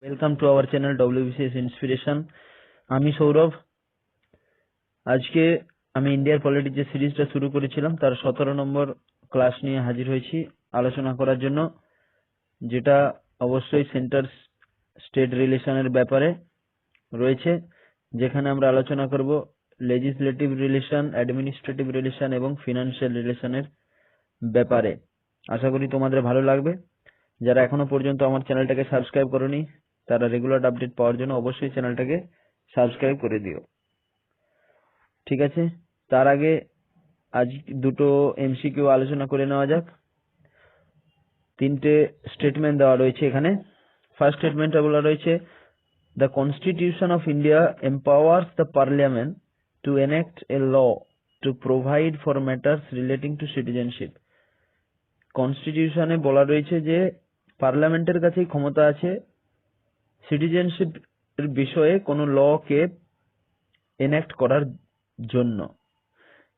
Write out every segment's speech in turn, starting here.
Welcome to our channel WBCS inspiration. আমি সৌরভ। আজকে আমি ইন্ডিয়ার পলিটি যে সিরিজটা শুরু করেছিলাম তার 17 নম্বর ক্লাস নিয়ে হাজির হয়েছি আলোচনা করার জন্য, যেটা অবশ্যই সেন্টার স্টেট রিলেশনের ব্যাপারে রয়েছে, যেখানে আমরা আলোচনা করব লেজিসলেটিভ রিলেশন, অ্যাডমিনিস্ট্রেটিভ রিলেশন এবং ফিনান্সিয়াল রিলেশনের ব্যাপারে। আশা করি তোমাদের ভালো লাগবে। যারা এখনো পর্যন্ত আমার চ্যানেলটাকে সাবস্ক্রাইব করোনি তারা রেগুলার আপডেট পাওয়ার জন্য অবশ্যই চ্যানেলটাকে সাবস্ক্রাইব করে দিও। ঠিক আছে, তার আগে আজ দুটো এমসিকিউ আলোচনা করে নেওয়া যাক। তিনটে স্টেটমেন্ট দেওয়া রয়েছে এখানে। ফার্স্ট স্টেটমেন্টটা বলা রয়েছে, the Constitution of India empowers the Parliament to enact a law to provide for matters relating to citizenship. কনস্টিটিউশনে বলা রয়েছে যে পার্লামেন্টের কাছেই ক্ষমতা আছে সিটিজেনশিপ এর বিষয়ে কোনো ল কে এনাক্ট করার জন্য।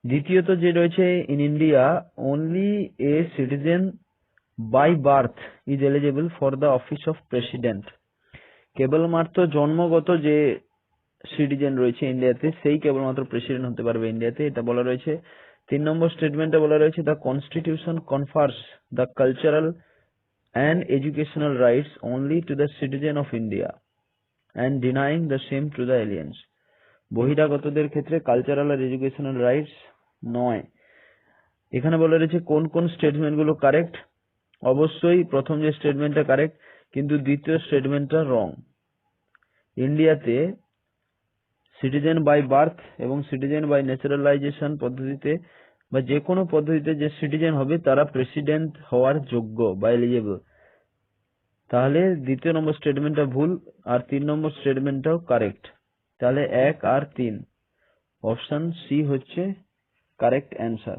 দ্বিতীয়ত যে রয়েছে, in India only a citizen by birth is eligible for the office of president. কেবলমাত্র জন্মগত যে সিটিজেন রয়েছে ইন্ডিয়াতে সেই কেবলমাত্র প্রেসিডেন্ট হতে পারবে ইন্ডিয়াতে, এটা বলা রয়েছে। 3 নম্বর স্টেটমেন্টে বলা রয়েছে, the Constitution confers the cultural and educational rights only to the citizen of India and denying the same to the aliens. বহিরাগতদের ক্ষেত্রে কালচারাল আর এডুকেশনাল রাইটস নয়। এখানে বলা রয়েছে কোন কোন স্টেটমেন্ট গুলো কারেক্ট। অবশ্যই প্রথম যে স্টেটমেন্টটা কারেক্ট, কিন্তু দ্বিতীয় স্টেটমেন্টটা রং। ইন্ডিয়াতে সিটিজেন বাই বার্থ এবং সিটিজেন বাই ন্যাচারালাইজেশন পদ্ধতিতে বা যে কোনো পদ্ধতিতে যে সিটিজেন হবে তারা প্রেসিডেন্ট হওয়ার যোগ্য বা এলিজেবল। তাহলে দ্বিতীয় নম্বর স্টেটমেন্টটা ভুল আর 3 নম্বর স্টেটমেন্টটাও কারেক্ট। তাহলে 1 আর 3 অপশন সি হচ্ছে কারেক্ট অ্যান্সার।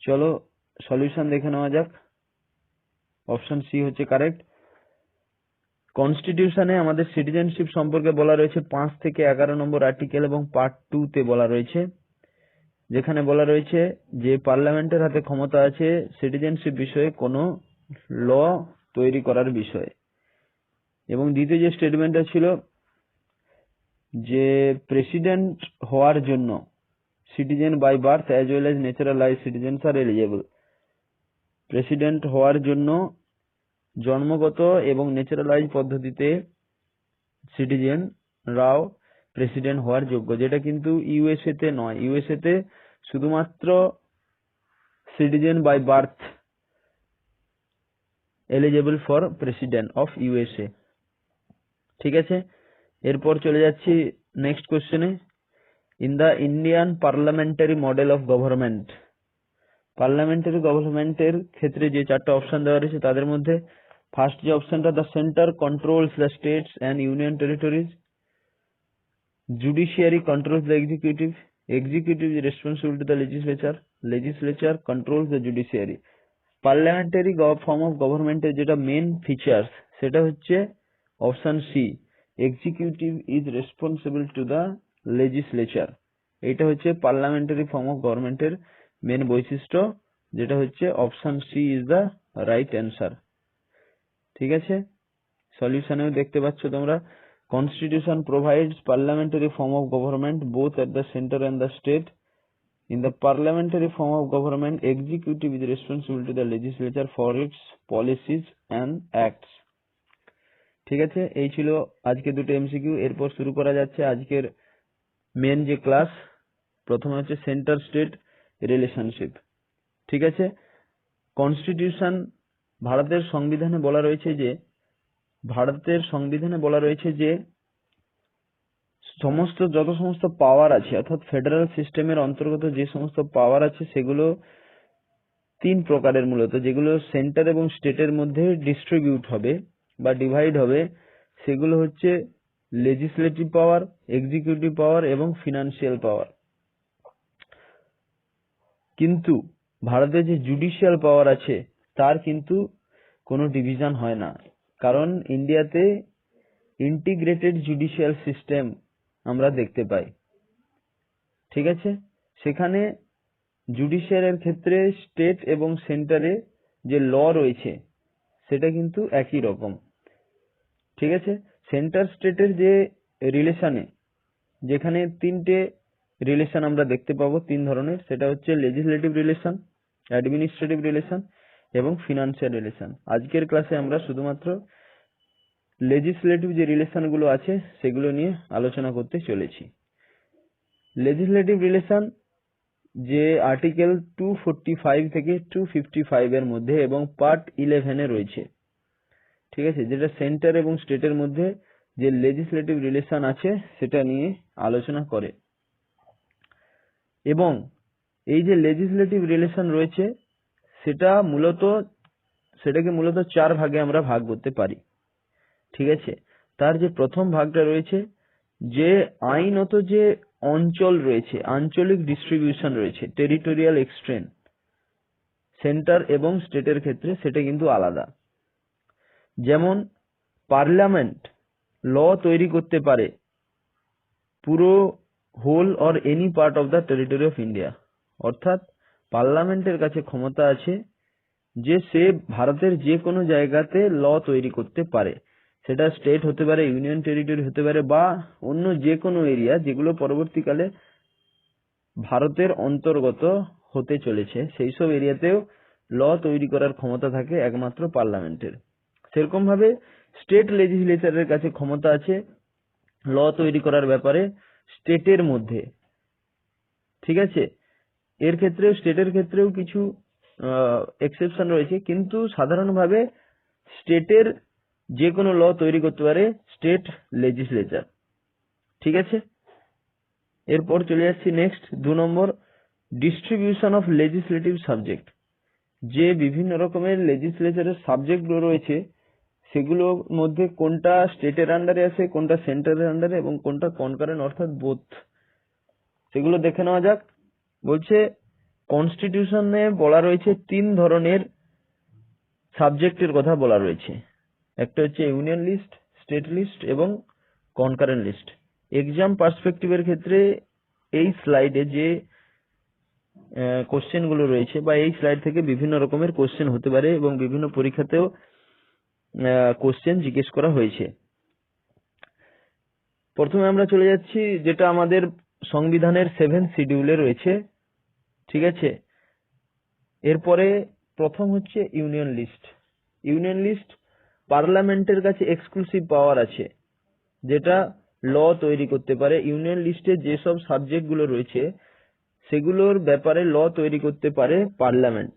চলো সলিউশন দেখে নেওয়া যাক। অপশন সি হচ্ছে কারেক্ট। কনস্টিটিউশনে আমাদের সিটিজেনশিপ সম্পর্কে বলা রয়েছে 5 থেকে 11 নম্বর আর্টিকেল এবং পার্ট 2 তে বলা রয়েছে, যেখানে বলা রয়েছে যে পার্লামেন্টের হাতে ক্ষমতা আছে সিটিজেনশিপ বিষয়ে কোনো ল তৈরি করার বিষয়ে। এবং দ্বিতীয় যে স্টেটমেন্টটা ছিল যে প্রেসিডেন্ট হওয়ার জন্য citizen by birth as well as naturalised citizens are eligible. President হওয়ার জন্য জন্মগত এবং ন্যাচারালাইজ পদ্ধতিতে সিটিজেন রাও প্রেসিডেন্ট হওয়ার যোগ্য, যেটা কিন্তু ইউএসএ তে নয়। ইউএসএ তে শুধুমাত্র citizen by birth eligible for president of USA. ঠিক আছে, এরপর চলে যাচ্ছি নেক্সট কোশ্চেনে। In the Indian parliamentary model of government, parliamentary গভর্নমেন্টের ক্ষেত্রে যে 4টা অপশন দেওয়া রয়েছে তাদের মধ্যে ফার্স্ট যে অপশনটা, the centre controls the states and union territories, judiciary controls the executive, executive is responsible to the legislature, legislature controls the judiciary. Parliamentary form of গভর্নমেন্টের যেটা মেন ফিচার্স সেটা হচ্ছে option C, executive is responsible to the legislature. এটা হচ্ছে parliamentary form of গভর্নমেন্টের main বৈশিষ্ট্য, যেটা হচ্ছে option C is the right answer. ঠিক আছে, সলিউশনেও দেখতে পাচ্ছ তোমরা, constitution provides parliamentary form of government both at the centre and the state. In the parliamentary form of government, executive is responsible to the legislature for its policies and acts. ঠিক আছে, এই ছিল আজকে দুটো এমসিকিউ। এরপর শুরু করা যাচ্ছে আজকের মেন যে ক্লাস। প্রথমে হচ্ছে সেন্টার স্টেট রিলেশনশিপ। ঠিক আছে, কনস্টিটিউশন ভারতের সংবিধানে বলা রয়েছে যে যত সমস্ত পাওয়ার আছে, অর্থাৎ ফেডারেল সিস্টেমের অন্তর্গত যে সমস্ত পাওয়ার আছে সেগুলো 3 প্রকারের মূলত, যেগুলো সেন্টার এবং স্টেটের মধ্যে ডিস্ট্রিবিউট হবে বা ডিভাইড হবে। সেগুলো হচ্ছে লেজিসলেটিভ পাওয়ার, এক্সিকিউটিভ পাওয়ার এবং ফিনান্সিয়াল পাওয়ার। কিন্তু ভারতে যে জুডিশিয়াল পাওয়ার আছে তার কিন্তু কোনো ডিভিশন হয় না, কারণ ইন্ডিয়াতে ইন্টিগ্রেটেড জুডিশিয়াল সিস্টেম আমরা দেখতে পাই। ঠিক আছে, সেখানে জুডিশিয়ালের ক্ষেত্রে স্টেট এবং সেন্টারে যে ল রয়েছে সেটা কিন্তু একই রকম। ঠিক আছে, সেন্টার স্টেটের যে রিলেশনে, যেখানে তিনটে রিলেশন আমরা দেখতে পাবো, তিন ধরনের, সেটা হচ্ছে লেজিসলেটিভ রিলেশন, অ্যাডমিনিস্ট্রেটিভ রিলেশন এবং ফিনান্সিয়াল রিলেশন। আজকের ক্লাসে আমরা শুধুমাত্র লেজিসলেটিভ যে রিলেশন গুলো আছে সেগুলো নিয়ে আলোচনা করতে চলেছি। লেজিসলেটিভ রিলেশন যে আর্টিকেল 245 থেকে 255 এর মধ্যে এবং পার্ট 11 এ রয়েছে, ঠিক আছে, যেটা সেন্টার এবং স্টেটের মধ্যে যে লেজিসলেটিভ রিলেশন আছে সেটা নিয়ে আলোচনা করে। এবং এই যে লেজিসলেটিভ রিলেশন রয়েছে সেটাকে মূলত চার ভাগে আমরা ভাগ করতে পারি, ঠিক আছে। তার যে প্রথম ভাগটা রয়েছে, যে আইনত যে অঞ্চল রয়েছে, আঞ্চলিক ডিস্ট্রিবিউশন রয়েছে, টেরিটোরিয়াল এক্সটেন্ট, সেন্টার এবং স্টেটের ক্ষেত্রে সেটা কিন্তু আলাদা। যেমন পার্লামেন্ট ল তৈরি করতে পারে পুরো whole or any part of the territory of India, অর্থাৎ পার্লামেন্টের কাছে ক্ষমতা আছে যে সে ভারতের যে কোনো জায়গাতে ল তৈরি করতে পারে, সেটা স্টেট হতে পারে, ইউনিয়ন টেরিটরি হতে পারে, বা অন্য যে কোনো এরিয়া যেগুলো পরবর্তীকালে ভারতের অন্তর্গত হতে চলেছে, সেই সব এরিয়াতেও ল তৈরি করার ক্ষমতা থাকে একমাত্র পার্লামেন্টের। সেরকম ভাবে স্টেট লেজিসলেচারের কাছে ক্ষমতা আছে ল তৈরি করার ব্যাপারে স্টেটের মধ্যে, ঠিক আছে। স্টেটের ক্ষেত্রেও কিছু এক্সেপশন রয়েছে, কিন্তু সাধারণভাবে স্টেটের যে কোনো ল তৈরি করতে পারে স্টেট লেজিসলেচার, ঠিক আছে। এরপর চলে যাচ্ছি next 2 number, distribution of legislative subject. যে বিভিন্ন রকমের লেজিসলেচারের সাবজেক্ট গুলো রয়েছে সেগুলোর মধ্যে কোনটা স্টেটের আন্ডারে আছে, কোনটা সেন্টারের আন্ডারে এবং কোনটা কনকারেন্ট অর্থাৎ বোথ, সেগুলো দেখে নেওয়া যাক। বলছে কনস্টিটিউশনে বলা রয়েছে 3 ধরনের সাবজেক্টের কথা বলা রয়েছে, একটা হচ্ছে ইউনিয়ন লিস্ট, স্টেট লিস্ট এবং কনকারেন্ট লিস্ট। এক্সাম পার্সপেক্টিভের ক্ষেত্রে এই স্লাইডে যে কোশ্চেন গুলো রয়েছে বা এই স্লাইড থেকে বিভিন্ন রকমের কোশ্চেন হতে পারে এবং বিভিন্ন পরীক্ষাতেও কোশ্চেন জিজ্ঞেস করা হয়েছে। প্রথমে আমরা চলে যাচ্ছি যেটা আমাদের সংবিধানের 7 শিডিউলে রয়েছে, ঠিক আছে। এরপরে প্রথম হচ্ছে ইউনিয়ন লিস্ট। ইউনিয়ন লিস্ট পার্লামেন্টের কাছে এক্সক্লুসিভ পাওয়ার আছে, যেটা ল তৈরি করতে পারে। ইউনিয়ন লিস্টে যেসব সাবজেক্ট গুলো রয়েছে সেগুলোর ব্যাপারে ল তৈরি করতে পারে পার্লামেন্ট,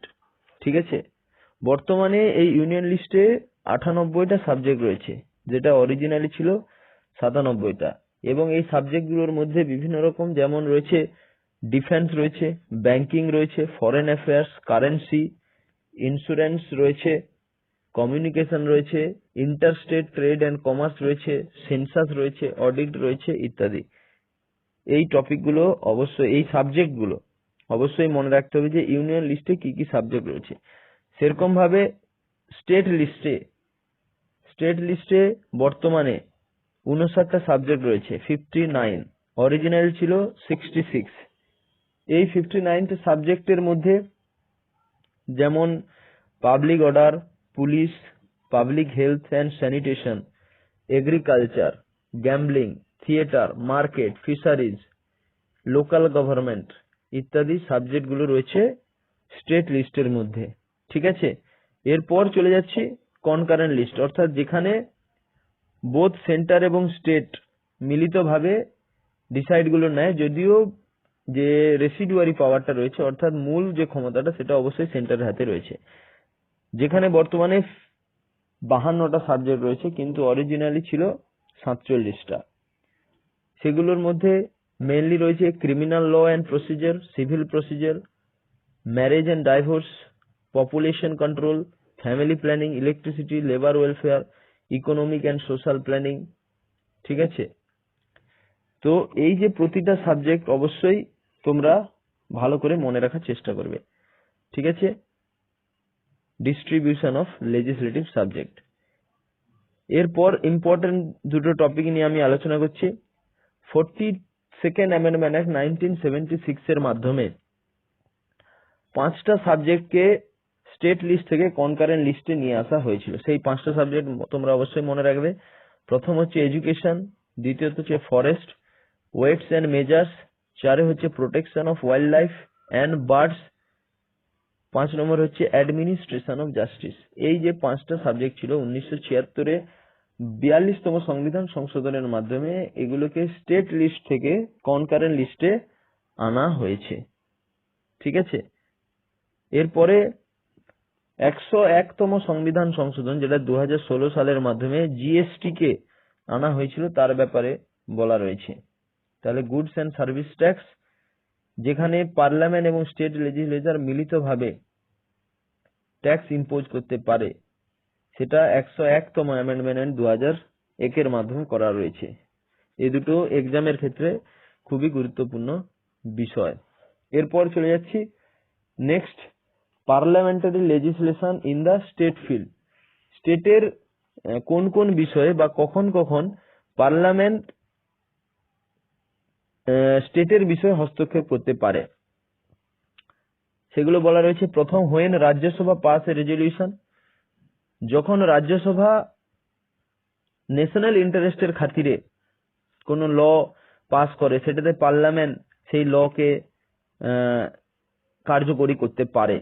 ঠিক আছে। বর্তমানে এই ইউনিয়ন লিস্টে 98টা সাবজেক্ট রয়েছে, যেটা অরিজিনালি ছিল 97টা, এবং এই সাবজেক্ট গুলোর মধ্যে বিভিন্ন রকম, যেমন রয়েছে ডিফেন্স রয়েছে, ব্যাংকিং রয়েছে, ফরেন অ্যাফেয়ার্স, কারেন্সি, ইন্স্যুরেন্স রয়েছে, কমিউনিকেশন রয়েছে, ইন্টারস্টেট ট্রেড এন্ড কমার্স রয়েছে, সেন্সাস রয়েছে, অডিট রয়েছে ইত্যাদি। এই টপিকগুলো অবশ্যই, এই সাবজেক্টগুলো অবশ্যই মনে রাখতে হবে যে ইউনিয়ন লিস্টে কি কি সাবজেক্ট রয়েছে। সেরকম ভাবে স্টেট লিস্টে বর্তমানে 59টা সাবজেক্ট রয়েছে, 59, অরিজিনাল ছিল 66। এই 59টা সাবজেক্টের মধ্যে যেমন public order, police, public health and sanitation, agriculture, gambling, theatre, market, fisheries, local government ইত্যাদি সাবজেক্ট গুলো রয়েছে স্টেট লিস্টের মধ্যে, ঠিক আছে। এরপর চলে যাচ্ছি কনকারেন্ট লিস্ট, অর্থাৎ যেখানে বোথ সেন্টার এবং স্টেট মিলিতভাবে ডিসাইড গুলো নেয়, যদিও যে রেসিডুয়ারি পাওয়ারটা রয়েছে অর্থাৎ মূল যে ক্ষমতাটা সেটা অবশ্যই সেন্টারের হাতে রয়েছে। যেখানে বর্তমানে 52টা সাবজেক্ট রয়েছে, কিন্তু অরিজিনালি ছিল 47টা। সেগুলোর মধ্যে মেইনলি রয়েছে criminal law and procedure, civil procedure, marriage and divorce, population control, family planning, electricity, labour welfare, economic and social planning, ঠিক আছে। তো এই যে প্রতিটা সাবজেক্ট অবশ্যই তোমরা ভালো করে মনে রাখার চেষ্টা করবে, ঠিক আছে। Distribution of legislative subject. এরপর ইম্পর্টেন্ট দুটো টপিক নিয়ে আমি আলোচনা করছি। 42nd অ্যামেন্ডমেন্ট অ্যাক্ট 1976 এর মাধ্যমে 5টা সাবজেক্টকে স্টেট লিস্ট থেকে কনকারেন্ট লিস্টে নিয়ে আসা হয়েছিল। সেই 5টা সাবজেক্ট তোমরা অবশ্যই মনে রাখবে। প্রথম হচ্ছে এডুকেশন, দ্বিতীয়ত হচ্ছে ফরেস্ট, ওয়েটস অ্যান্ড মেজার্স, 4 হচ্ছে protection of wild life and birds, 5 নম্বর হচ্ছে অ্যাডমিনিস্ট্রেশন অফ জাস্টিস। এই যে 5টা সাবজেক্ট ছিল 1976-এ 42তম সংবিধান সংশোধনের মাধ্যমে এগুলোকে স্টেট লিস্ট থেকে কনকারেন্ট লিস্টে আনা হয়েছে। ঠিক আছে, এরপরে 101তম সংবিধান সংশোধন, যেটা 2016 সালের মাধ্যমে জিএসটি কে আনা হয়েছিল, তার ব্যাপারে বলা রয়েছে। তাহলে গুডস অ্যান্ড সার্ভিস ট্যাক্স, যেখানে পার্লামেন্ট এবং স্টেট লেজিসলেচার মিলিতভাবে ট্যাক্স ইম্পোজ করতে পারে, সেটা 101তম অ্যামেন্ডমেন্ট 2001-এর মাধ্যমে করা রয়েছে। এই দুটো এক্সামের ক্ষেত্রে খুবই গুরুত্বপূর্ণ বিষয়। এরপর চলে যাচ্ছি next, parliamentary legislation in the state field. স্টেটের কোন কোন বিষয়ে বা কখন কখন পার্লামেন্ট স্টেটের বিষয়ে হস্তক্ষেপ করতে পারে, সেগুলো বলা রয়েছে। প্রথম, when Rajya Sabha pass A resolution, যখন রাজ্যসভা ন্যাশনাল ইন্টারেস্টের খাতিরে কোনো ল পাস করে, সেটাতে পার্লামেন্ট সেই লকে কার্যকরী করতে পারে।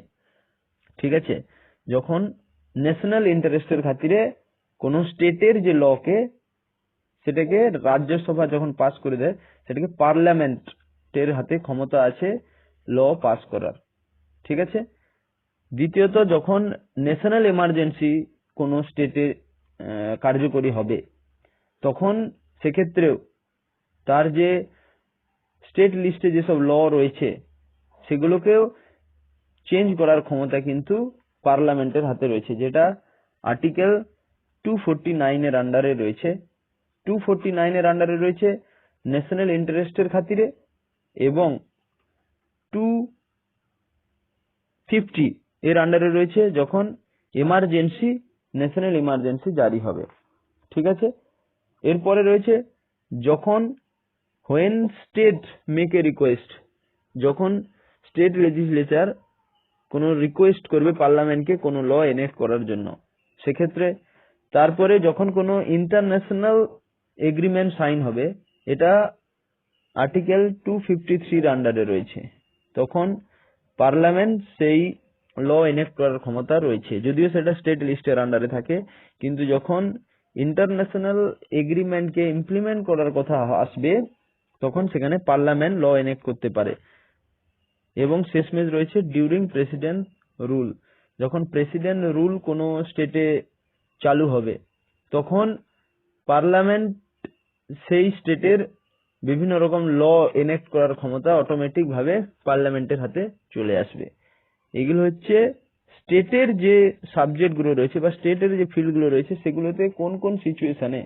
ঠিক আছে, যখন ন্যাশনাল ইন্টারেস্টের খাতিরে কোনো স্টেটের যে লকে, সেটাকে রাজ্যসভা যখন পাস করে দেয়, সেটাকে পার্লামেন্টের হাতে ক্ষমতা আছে ল পাস করার। ঠিক আছে, দ্বিতীয়ত, যখন ন্যাশনাল এমার্জেন্সি কোনো স্টেটে কার্যকরী হবে, তখন সেক্ষেত্রেও তার যে স্টেট লিস্টে যেসব ল রয়েছে সেগুলোকেও চেঞ্জ করার ক্ষমতা কিন্তু পার্লামেন্টের হাতে রয়েছে, যেটা আর্টিকেল 249-এর আন্ডারে রয়েছে। 249-এর আন্ডারে রয়েছে ন্যাশনাল ইন্টারেস্টের খাতিরে, এবং 250 এর আন্ডারে রয়েছে যখন এমার্জেন্সি, ন্যাশনাল ইমার্জেন্সি জারি হবে। ঠিক আছে, এরপরে রয়েছে যখন when state make a request, যখন স্টেট লেজিসলেচার কোনো রিকোয়েস্ট করবে পার্লামেন্টকে কোনো ল এনেক্ট করার জন্য, সেক্ষেত্রে। তারপরে যখন কোনো ইন্টারন্যাশনাল এগ্রিমেন্ট সাইন হবে, এটা আর্টিকেল 253-র আন্ডারে রয়েছে, তখন পার্লামেন্ট সেই ল এনেক্ট করার ক্ষমতা রয়েছে, যদিও সেটা স্টেট লিস্টের আন্ডারে থাকে। কিন্তু যখন ইন্টারন্যাশনাল এগ্রিমেন্টকে ইমপ্লিমেন্ট করার কথা আসবে, তখন সেখানে পার্লামেন্ট ল এনেক্ট করতে পারে। এবং শেষমেশ রয়েছে ডিউরিং প্রেসিডেন্ট রুল, যখন প্রেসিডেন্ট রুল কোনো স্টেটে চালু হবে, তখন পার্লামেন্ট সেই স্টেটের বিভিন্ন রকম ল এনেক্ট করার ক্ষমতা অটোমেটিক ভাবে পার্লামেন্টের হাতে চলে আসবে। এগুলো হচ্ছে স্টেটের যে সাবজেক্ট গুলো রয়েছে বা স্টেটের যে ফিল্ড গুলো রয়েছে, সেগুলোতে কোন কোন সিচুয়েশনে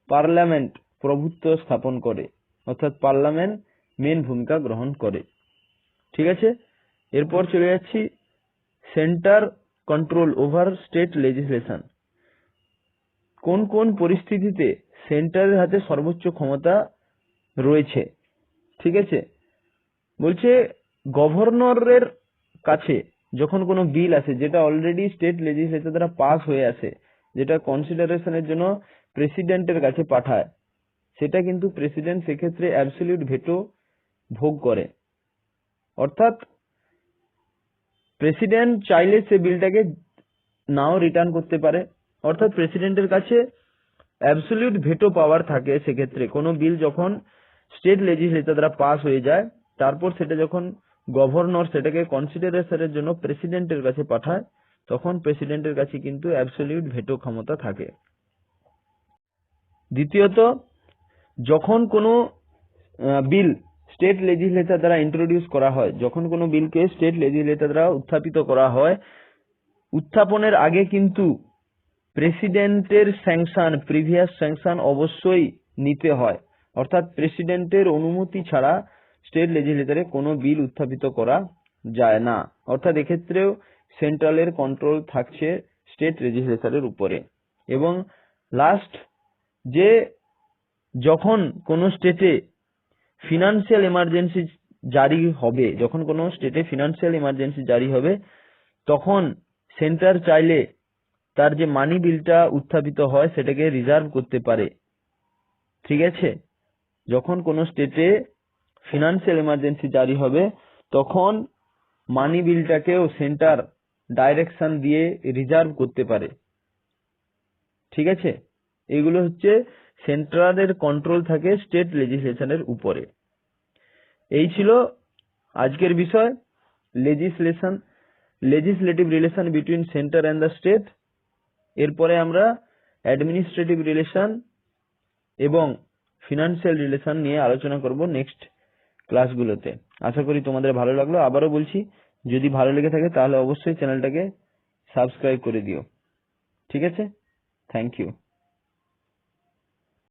পার্লামেন্ট প্রভুত্ব স্থাপন করে, অর্থাৎ পার্লামেন্ট মেন ভূমিকা গ্রহণ করে। ঠিক আছে, এরপর চলে যাচ্ছি centre control over state legislation. কোন কোন পরিস্থিতিতে সেন্টারের হাতে সর্বোচ্চ ক্ষমতা রয়েছে। ঠিক আছে, বলছে গভর্নরের কাছে যখন কোনো বিল আসে, যেটা অলরেডি স্টেট লেজিসলেচার দ্বারা পাস হয়ে আসে, যেটা কনসিডারেশনের জন্য প্রেসিডেন্টের কাছে পাঠায়, সেটা কিন্তু প্রেসিডেন্ট সেক্ষেত্রে অ্যাবসলিউট ভেটো ভোগ করে। অর্থাৎ প্রেসিডেন্ট চাইলে সে বিলটাকে নাও রিটার্ন করতে পারে, অর্থাৎ প্রেসিডেন্টের কাছে অ্যাবসলিউট ভেটো পাওয়ার থাকে। সেক্ষেত্রে কোনো বিল যখন স্টেট লেজিসলেচার দ্বারা পাস হয়ে যায়, তারপর সেটা যখন গভর্নর সেটাকে কনসিডারেশনের জন্য প্রেসিডেন্টের কাছে পাঠায়, তখন প্রেসিডেন্টের কাছে কিন্তু অ্যাবসলিউট ভেটো ক্ষমতা থাকে। দ্বিতীয়ত, যখন কোনো বিল স্টেট লেজিসলেচার দ্বারা ইন্ট্রোডিউস করা হয়, যখন কোনো বিলকে স্টেট লেজিসলেচার দ্বারা উত্থাপিত করা হয়, উত্থাপনের আগে কিন্তু প্রেসিডেন্টের স্যাংশন, প্রিভিয়াস স্যাংশন অবশ্যই নিতে হয়। অর্থাৎ প্রেসিডেন্টের অনুমতি ছাড়া স্টেট লেজিসলেচারে কোনো বিল উত্থাপিত করা যায় না। অর্থাৎ এক্ষেত্রেও সেন্ট্রালের কন্ট্রোল থাকছে স্টেট লেজিসলেচারের উপরে। এবং লাস্ট, যে যখন কোনো স্টেটে ফিনান্সিয়াল এমার্জেন্সি জারি হবে, যখন কোনো স্টেটে ফিনান্সিয়াল এমার্জেন্সি জারি হবে, তখন সেন্টার চাইলে তার যে মানি বিলটা উত্থাপিত হয় সেটাকে রিজার্ভ করতে পারে। ঠিক আছে, যখন কোনো স্টেটে ফিনান্সিয়াল এমার্জেন্সি জারি হবে তখন মানি বিলটাকেও সেন্টার ডাইরেকশন দিয়ে রিজার্ভ করতে পারে। ঠিক আছে, এগুলো হচ্ছে সেন্ট্রালের কন্ট্রোল থাকে স্টেট লেজিসলেশনের উপরে। এই ছিল আজকের বিষয়, legislative relation between centre and the state. এরপরে আমরা অ্যাডমিনিস্ট্রেটিভ রিলেশন এবং ফিনান্সিয়াল রিলেশন নিয়ে আলোচনা করব নেক্সট ক্লাসগুলোতে। আশা করি তোমাদের ভালো লাগলো। আবারও বলছি, যদি ভালো লেগে থাকে তাহলে অবশ্যই চ্যানেলটাকে সাবস্ক্রাইব করে দিও। ঠিক আছে, থ্যাংক ইউ।